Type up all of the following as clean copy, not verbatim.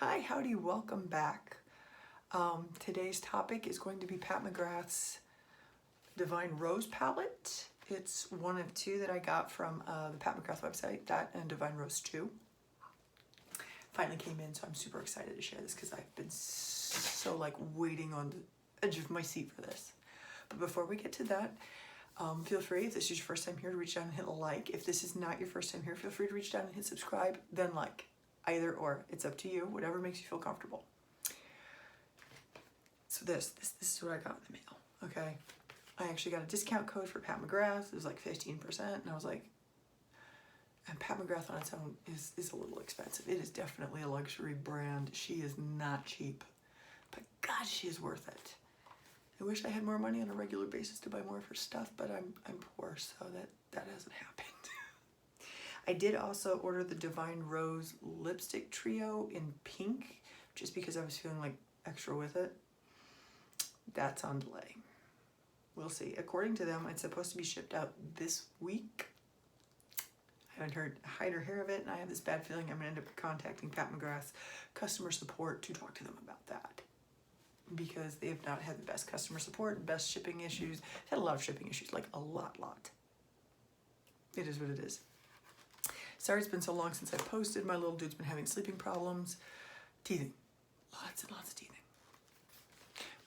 Hi, howdy, welcome back. Today's topic is going to be Pat McGrath's Divine Rose palette. It's one of two that I got from the Pat McGrath website, that and Divine Rose 2. Finally came in, so I'm super excited to share this because I've been so waiting on the edge of my seat for this. But before we get to that, feel free, if this is your first time here, to reach down and hit like. If this is not your first time here, feel free to reach down and hit subscribe, then like. Either or, it's up to you, whatever makes you feel comfortable. So this is what I got in the mail, okay? I actually got a discount code for Pat McGrath. It was like 15%, and I was like, and Pat McGrath on its own is a little expensive. It is definitely a luxury brand. She is not cheap, but God, she is worth it. I wish I had more money on a regular basis to buy more of her stuff, but I'm poor, so that hasn't happened. I did also order the Divine Rose lipstick trio in pink, just because I was feeling like extra with it. That's on delay. We'll see. According to them, it's supposed to be shipped out this week. I haven't heard hide or hear of it, and I have this bad feeling I'm going to end up contacting Pat McGrath's customer support to talk to them about that, because they have not had the best customer support, best shipping issues. They've had a lot of shipping issues, like a lot. It is what it is. Sorry it's been so long since I posted. My little dude's been having sleeping problems. Teething. Lots and lots of teething.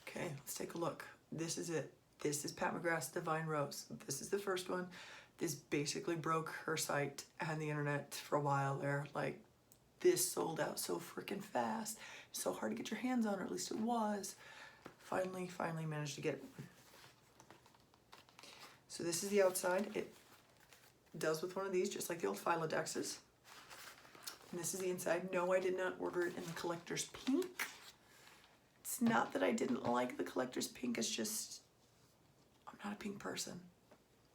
Okay, let's take a look. This is it. This is Pat McGrath's Divine Rose. This is the first one. This basically broke her site and the internet for a while there. Like, this sold out so freaking fast. It's so hard to get your hands on, or at least it was. Finally managed to get it. So this is the outside. It does with one of these, just like the old Philodexes. And this is the inside. No, I did not order it in the collector's pink. It's not that I didn't like the collector's pink, it's just I'm not a pink person.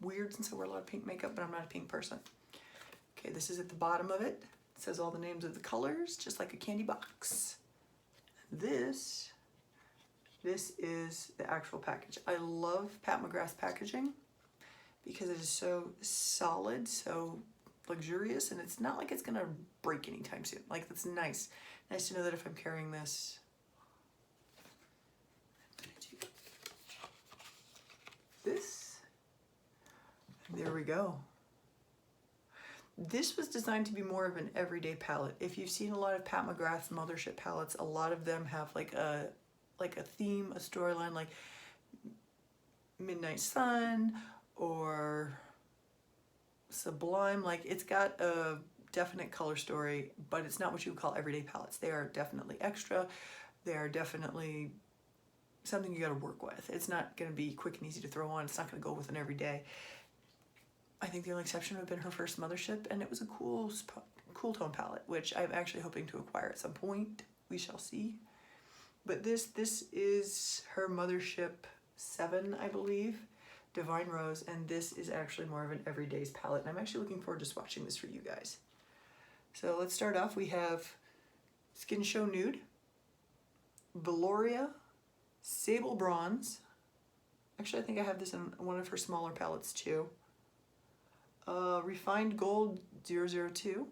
Weird, since I wear a lot of pink makeup, but I'm not a pink person. Okay, this is at the bottom of it. It says all the names of the colors, just like a candy box. This is the actual package. I love Pat McGrath's packaging, because it is so solid, so luxurious, and it's not like it's gonna break anytime soon. Like, that's nice. Nice to know that if I'm carrying this, there we go. This was designed to be more of an everyday palette. If you've seen a lot of Pat McGrath's Mothership palettes, a lot of them have like a theme, a storyline, like Midnight Sun or Sublime. Like, it's got a definite color story, but it's not what you would call everyday palettes. They are definitely extra. They are definitely something you got to work with. It's not going to be quick and easy to throw on. It's not going to go with an everyday. I think the only exception would have been her first Mothership, and it was a cool tone palette, which I'm actually hoping to acquire at some point. We shall see. But this is her Mothership 7, I believe, Divine Rose, and this is actually more of an everyday's palette, and I'm actually looking forward to swatching this for you guys. So let's start off. We have Skin Show Nude, Veloria, Sable Bronze. Actually, I think I have this in one of her smaller palettes too. Refined Gold 002,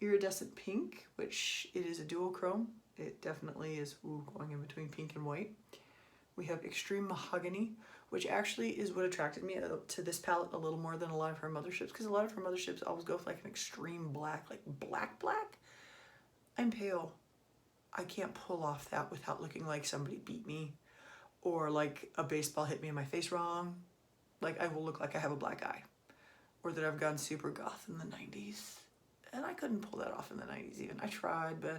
Iridescent Pink, which it is a duochrome. It definitely is going in between pink and white. We have Extreme Mahogany, which actually is what attracted me to this palette a little more than a lot of her Motherships, because a lot of her Motherships always go for like an extreme black, like black. I'm pale. I can't pull off that without looking like somebody beat me, or like a baseball hit me in my face wrong. Like, I will look like I have a black eye, or that I've gone super goth in the 90s. And I couldn't pull that off in the 90s even. I tried, but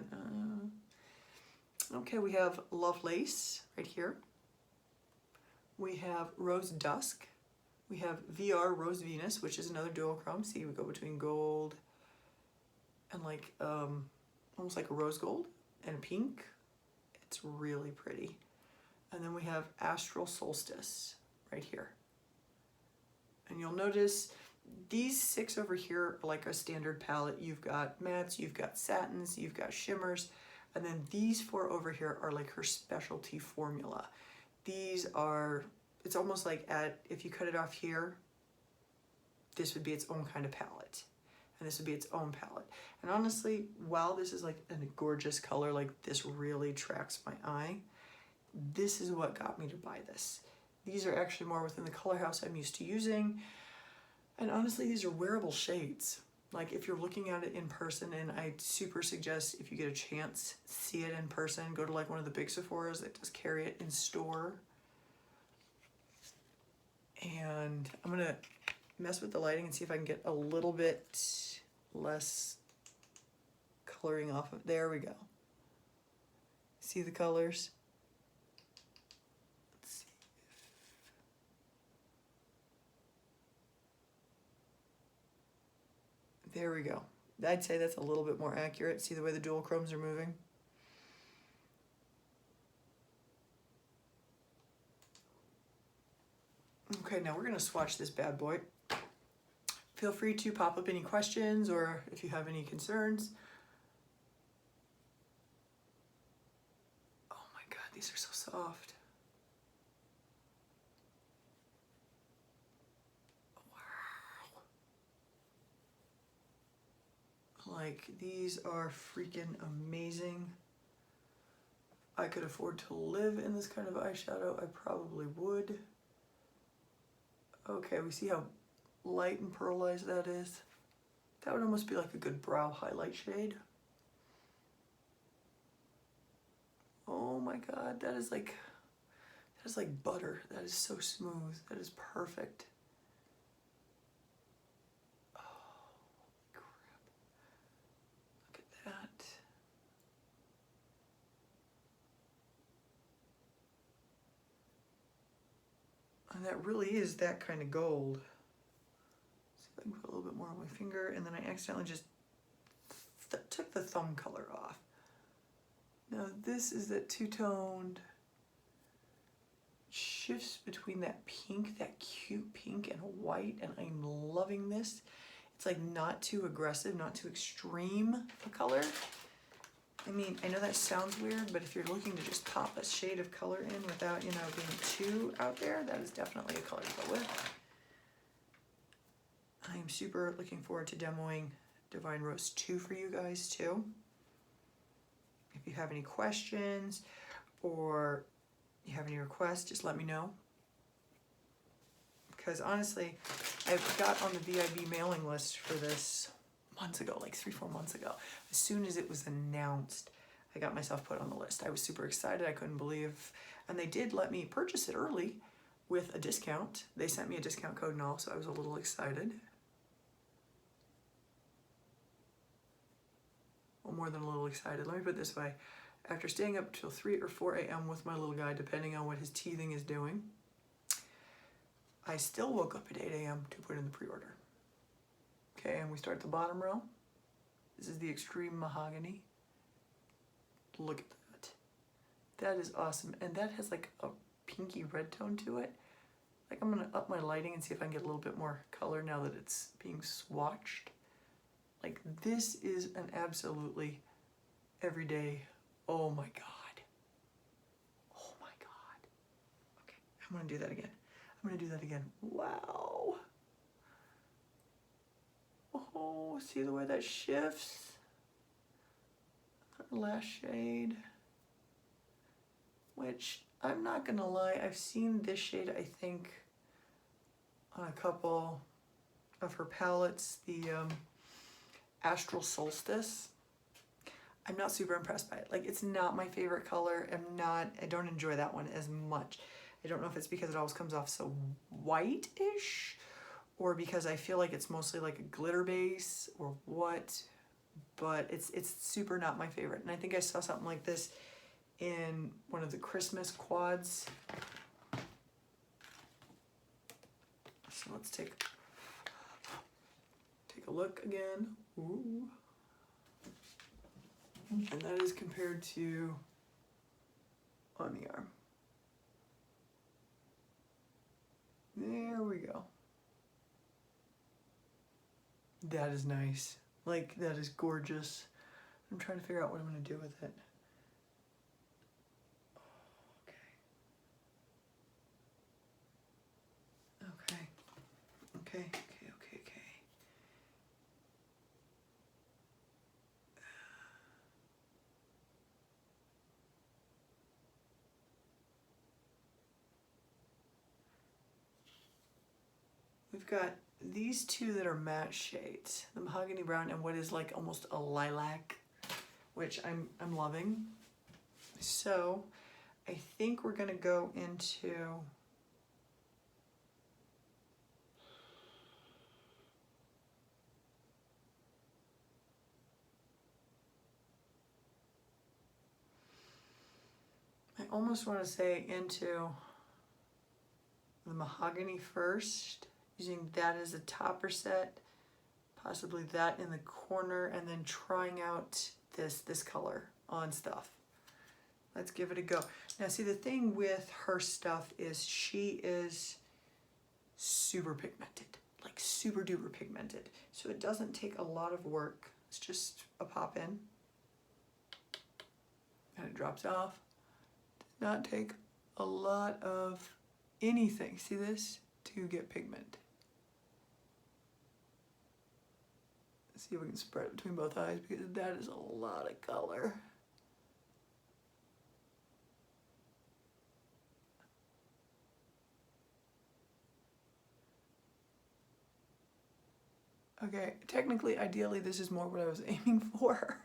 okay, we have Love Lace right here. We have Rose Dusk. We have VR Rose Venus, which is another duochrome. See, we go between gold and like almost like a rose gold and pink. It's really pretty. And then we have Astral Solstice right here. And you'll notice these 6 over here are like a standard palette. You've got mattes, you've got satins, you've got shimmers, and then these 4 over here are like her specialty formula. These are, it's almost like if you cut it off here, this would be its own kind of palette. and this would be its own palette. And honestly, while this is like a gorgeous color, like this really attracts my eye, this is what got me to buy this. These are actually more within the color house I'm used to using. And honestly, these are wearable shades. Like if you're looking at it in person, and I super suggest if you get a chance, see it in person, go to like one of the big Sephoras that does carry it in store. And I'm gonna mess with the lighting and see if I can get a little bit less coloring off of, there we go. See the colors? Let's see. There we go. I'd say that's a little bit more accurate. See the way the dual chromes are moving? Okay, now we're gonna swatch this bad boy. Feel free to pop up any questions or if you have any concerns. Oh my God, these are so soft. Wow. Like, these are freaking amazing. I could afford to live in this kind of eyeshadow, I probably would. Okay, we see how light and pearlized that is. That would almost be like a good brow highlight shade. Oh my God, that is like butter. That is so smooth. That is perfect. Oh, crap. Look at that. And that really is that kind of gold. See if I can put a little bit more on my finger, and then I accidentally just took the thumb color off. Now this is that two-toned, shifts between that pink, that cute pink and white, and I'm loving this. It's like not too aggressive, not too extreme a color. I mean, I know that sounds weird, but if you're looking to just pop a shade of color in without, you know, being too out there, that is definitely a color to go with. I am super looking forward to demoing Divine Rose 2 for you guys too. If you have any questions or you have any requests, just let me know. Because honestly, I got on the VIB mailing list for this months ago, like 3-4 months ago. As soon as it was announced, I got myself put on the list. I was super excited, I couldn't believe, and they did let me purchase it early with a discount. They sent me a discount code and all, so I was a little excited. Well, more than a little excited. Let me put it this way. After staying up till 3 or 4 a.m. with my little guy, depending on what his teething is doing, I still woke up at 8 a.m. to put in the pre-order. Okay, and we start at the bottom row. This is the Extreme Mahogany. Look at that. That is awesome. And that has like a pinky red tone to it. Like, I'm gonna up my lighting and see if I can get a little bit more color now that it's being swatched. Like, this is an absolutely everyday, oh my God. Oh my God. Okay, I'm gonna do that again. I'm gonna do that again. Wow. Oh, see the way that shifts? Last shade. Which, I'm not gonna lie, I've seen this shade, I think, on a couple of her palettes. The Astral Solstice. I'm not super impressed by it. Like, it's not my favorite color. I don't enjoy that one as much. I don't know if it's because it always comes off so white-ish, or because I feel like it's mostly like a glitter base, or what, but it's super not my favorite. And I think I saw something like this in one of the Christmas quads. So let's take a look again. Ooh. And that is compared to on the arm. There we go. That is nice. Like, that is gorgeous. I'm trying to figure out what I'm going to do with it. Okay. we've got these two that are matte shades, the mahogany brown and what is like almost a lilac, which I'm loving. So I think we're gonna go into I almost want to say into the mahogany first, using that as a topper set, possibly that in the corner, and then trying out this color on stuff. Let's give it a go. Now see, the thing with her stuff is she is super pigmented, like super duper pigmented. So it doesn't take a lot of work. It's just a pop in and it drops off. Does not take a lot of anything, see this, to get pigment. Let's see if we can spread it between both eyes, because that is a lot of color. Okay, technically, ideally, this is more what I was aiming for.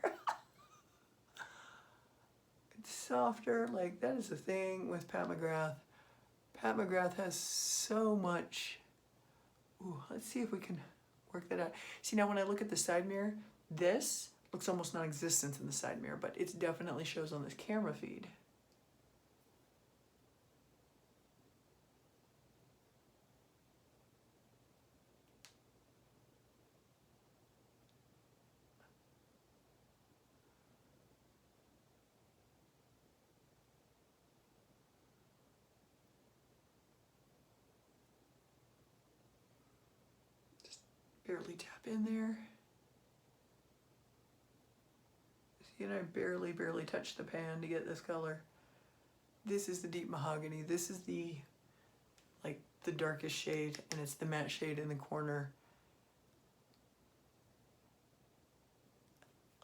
It's softer, like that is the thing with Pat McGrath. Pat McGrath has so much. Ooh, let's see if we can work that out. See, now when I look at the side mirror, this looks almost non-existent in the side mirror, but it definitely shows on this camera feed. Barely tap in there. See, and I barely touch the pan to get this color. This is the deep mahogany. This is the, like, the darkest shade, and it's the matte shade in the corner.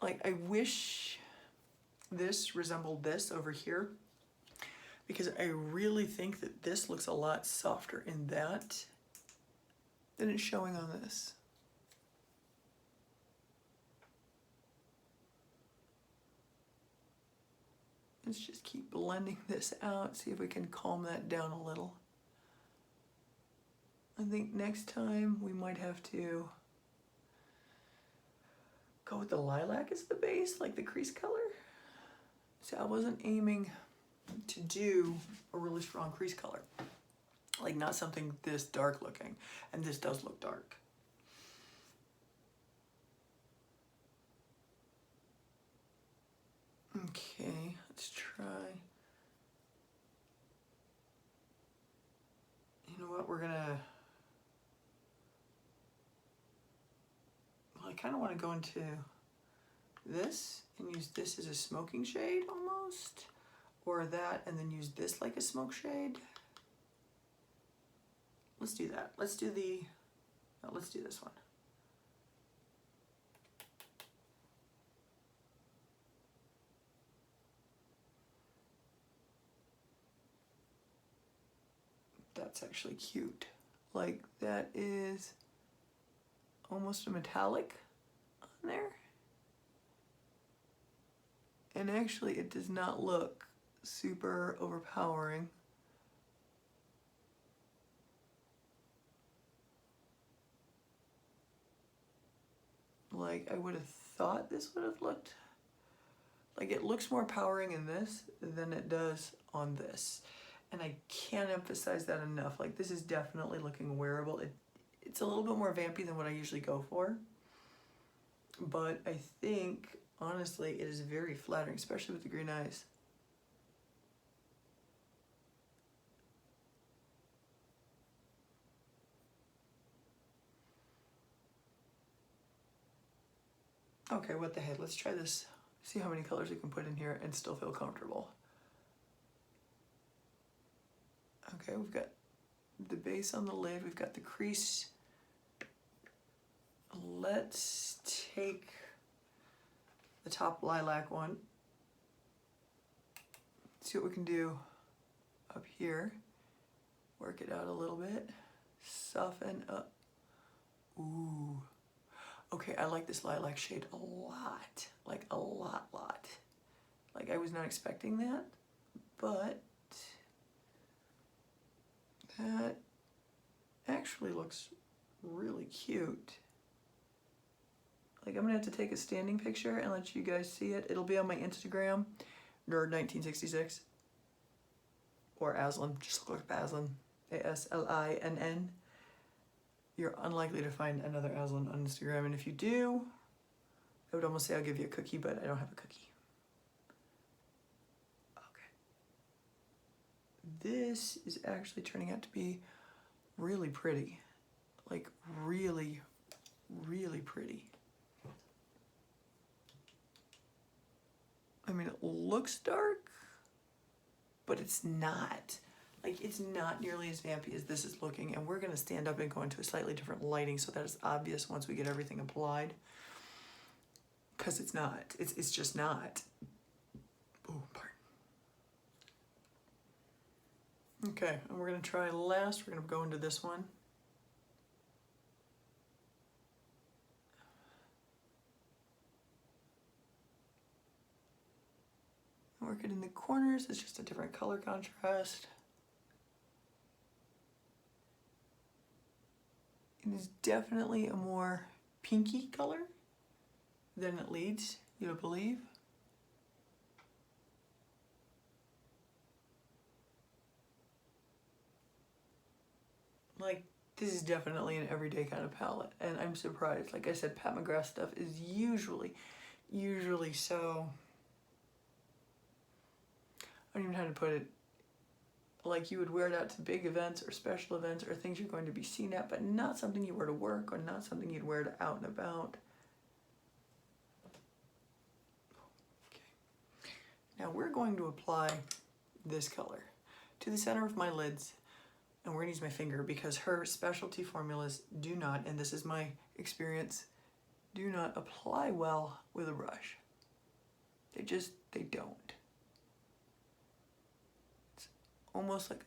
Like, I wish this resembled this over here, because I really think that this looks a lot softer in that than it's showing on this. Let's just keep blending this out, see if we can calm that down a little. I think next time we might have to go with the lilac as the base, like the crease color. So I wasn't aiming to do a really strong crease color. Like not something this dark looking, and this does look dark. Okay, let's try. You know what, we're gonna, well, I kind of want to go into this and use this as a smoking shade almost, or that and then use this like a smoke shade. Let's do that. Let's do the, no, let's do this one. That's actually cute. Like that is almost a metallic on there. And actually it does not look super overpowering. Like I would have thought this would have looked, like it looks more powering in this than it does on this. And I can't emphasize that enough. Like this is definitely looking wearable. It's a little bit more vampy than what I usually go for. But I think, honestly, it is very flattering, especially with the green eyes. Okay, what the heck, let's try this. See how many colors we can put in here and still feel comfortable. Okay, we've got the base on the lid, we've got the crease. Let's take the top lilac one. See what we can do up here. Work it out a little bit. Soften up Ooh. Okay, I like this lilac shade a lot. Like a lot. Like I was not expecting that, but that actually looks really cute. Like I'm gonna have to take a standing picture and let you guys see it. It'll be on my Instagram, Nerd1966, or Aslan, just look up Aslan, Aslinn. You're unlikely to find another Aslan on Instagram, and if you do, I would almost say I'll give you a cookie, but I don't have a cookie. Okay. This is actually turning out to be really pretty. Like really, really pretty. I mean, it looks dark, but it's not. Like, it's not nearly as vampy as this is looking, and we're gonna stand up and go into a slightly different lighting so that it's obvious once we get everything applied. Because it's not. It's just not. Oh, pardon. Okay, and we're gonna try last. We're gonna go into this one. Work it in the corners. It's just a different color contrast. It is definitely a more pinky color than it leads you to believe. Like, this is definitely an everyday kind of palette, and I'm surprised. Like I said, Pat McGrath's stuff is usually so, I don't even know how to put it, like you would wear it out to big events or special events or things you're going to be seen at, but not something you wear to work or not something you'd wear to out and about. Okay. Now we're going to apply this color to the center of my lids, and we're gonna use my finger because her specialty formulas do not, and this is my experience, do not apply well with a brush. They don't. It's almost like,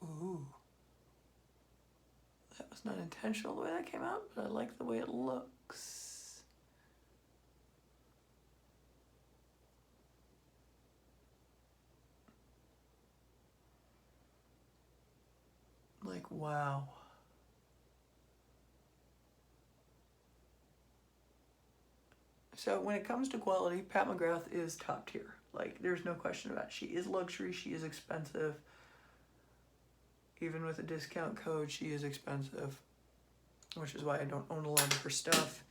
ooh. That was not intentional the way that came out, but I like the way it looks. Like, wow. So when it comes to quality, Pat McGrath is top tier. Like, there's no question about it. She is luxury, she is expensive. Even with a discount code, she is expensive. Which is why I don't own a lot of her stuff,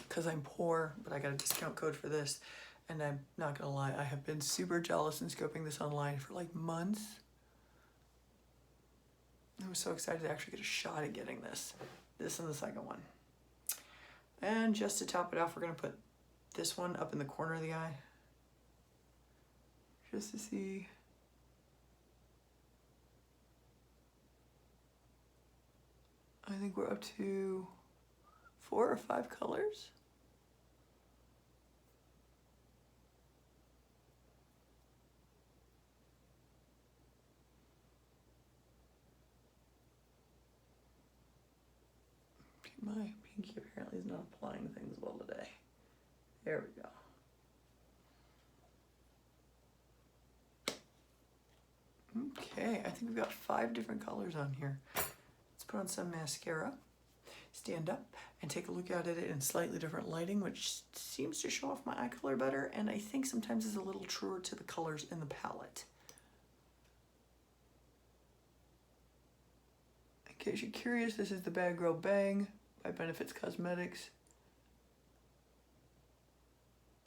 because I'm poor, but I got a discount code for this. And I'm not gonna lie, I have been super jealous in scoping this online for like months. I was so excited to actually get a shot at getting this and the second one. And just to top it off, we're gonna put this one up in the corner of the eye, just to see. I think we're up to 4 or 5 colors. My pinky apparently is not applying things well today. There we go. Okay, I think we've got 5 different colors on here. Let's put on some mascara, stand up, and take a look at it in slightly different lighting, which seems to show off my eye color better, and I think sometimes is a little truer to the colors in the palette. In case you're curious, this is the Bad Girl Bang by Benefits Cosmetics.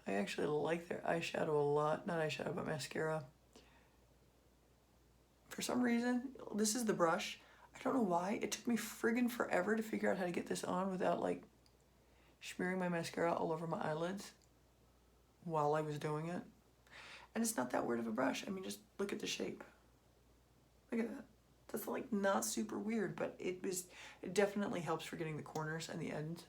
I actually like their eyeshadow a lot. Not eyeshadow, but mascara. For some reason, this is the brush. I don't know why. It took me friggin' forever to figure out how to get this on without like smearing my mascara all over my eyelids while I was doing it. And it's not that weird of a brush. I mean, just look at the shape. Look at that. That's like not super weird, but it definitely helps for getting the corners and the ends.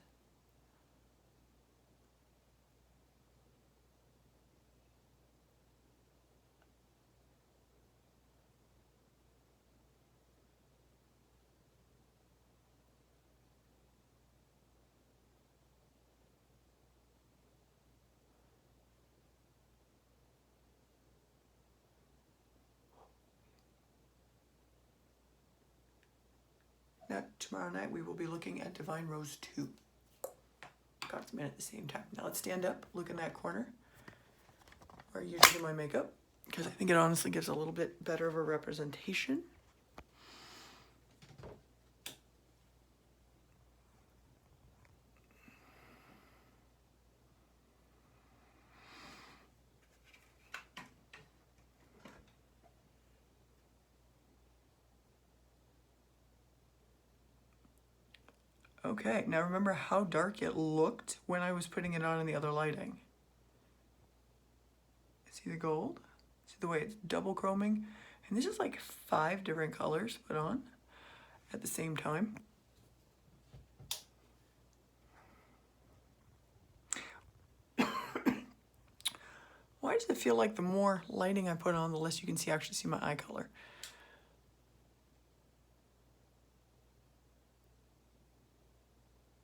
Now, tomorrow night we will be looking at Divine Rose 2. Got them in at the same time. Now let's stand up, look in that corner where I usually do my makeup, because I think it honestly gives a little bit better of a representation. Okay, now remember how dark it looked when I was putting it on in the other lighting. See the gold? See the way it's double chroming? And this is like 5 different colors put on at the same time. Why does it feel like the more lighting I put on, the less you can actually see my eye color?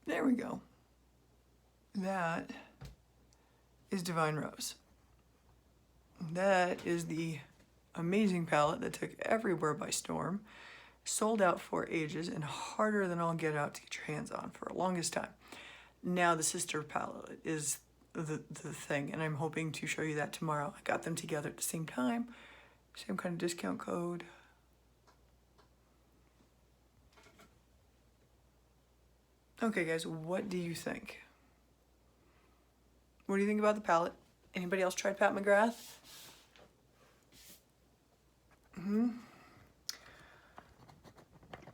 There we go. That is Divine Rose. That is the amazing palette that took everywhere by storm, sold out for ages, and harder than all get out to get your hands on for the longest time. Now the sister palette is the thing, and I'm hoping to show you that tomorrow. I got them together at the same time, same kind of discount code. Okay guys, what do you think? What do you think about the palette? Anybody else tried Pat McGrath?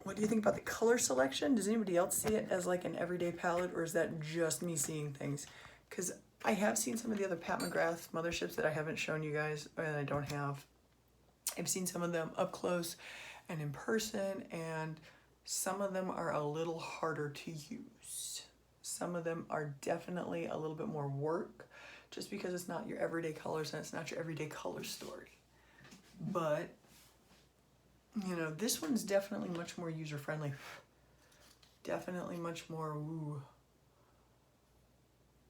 What do you think about the color selection? Does anybody else see it as like an everyday palette, or is that just me seeing things? Because I have seen some of the other Pat McGrath motherships that I haven't shown you guys, and I don't have. I've seen some of them up close and in person, and some of them are a little harder to use. Some of them are definitely a little bit more work, just because it's not your everyday colors and it's not your everyday color story. But, you know, this one's definitely much more user-friendly. Definitely much more, ooh.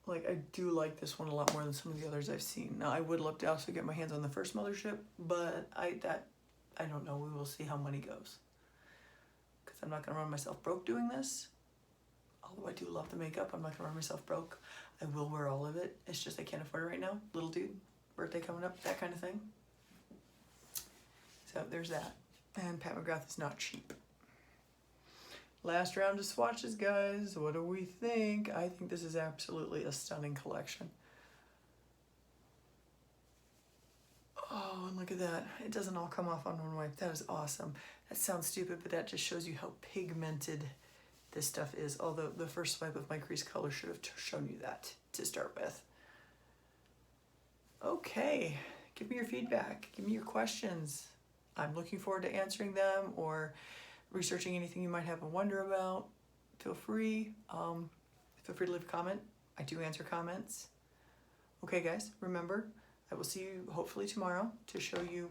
Like, I do like this one a lot more than some of the others I've seen. Now, I would love to also get my hands on the first mothership, but I don't know. We will see how money goes. Because I'm not going to run myself broke doing this. Although I do love the makeup, I'm not going to run myself broke. I will wear all of it. It's just I can't afford it right now. Little dude, birthday coming up, that kind of thing. So there's that. And Pat McGrath is not cheap. Last round of swatches, guys. What do we think? I think this is absolutely a stunning collection. Oh, and look at that. It doesn't all come off on one wipe. That is awesome. That sounds stupid, but that just shows you how pigmented this stuff is. Although the first swipe of my crease color should have shown you that to start with. Okay, give me your feedback. Give me your questions. I'm looking forward to answering them or researching anything you might have a wonder about. Feel free to leave a comment. I do answer comments. Okay guys, remember, I will see you hopefully tomorrow to show you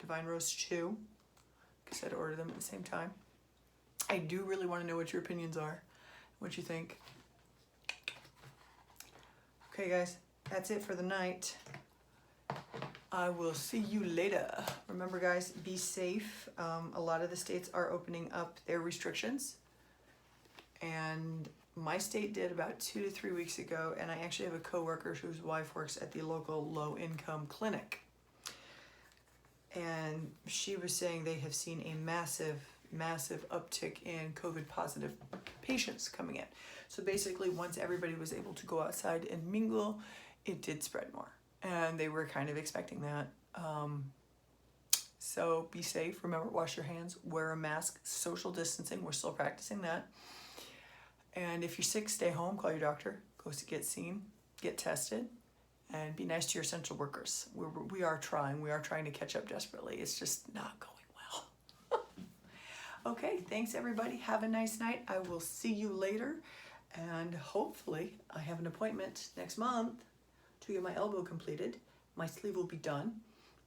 Divine Rose 2, because I'd order them at the same time. I do really want to know what your opinions are, what you think. Okay guys, that's it for the night. I will see you later. Remember guys, be safe. A lot of the states are opening up their restrictions, and my state did about 2 to 3 weeks ago, and I actually have a coworker whose wife works at the local low-income clinic, and she was saying they have seen a massive uptick in COVID positive patients coming in. So basically, once everybody was able to go outside and mingle, it did spread more. And they were kind of expecting that. So be safe. Remember, wash your hands, wear a mask, social distancing. We're still practicing that. And if you're sick, stay home, call your doctor, go get seen, get tested, and be nice to your essential workers. We are trying to catch up desperately. It's just not going well. Okay, thanks everybody. Have a nice night. I will see you later. And hopefully I have an appointment next month to get my elbow completed. My sleeve will be done,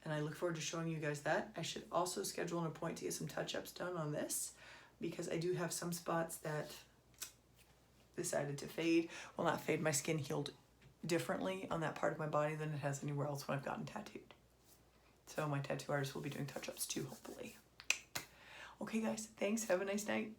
and I look forward to showing you guys that. I should also schedule an appointment to get some touch-ups done on this, because I do have some spots that decided to fade. Well, not fade, my skin healed differently on that part of my body than it has anywhere else when I've gotten tattooed. So my tattoo artist will be doing touch-ups too, hopefully. Okay guys, thanks, have a nice night.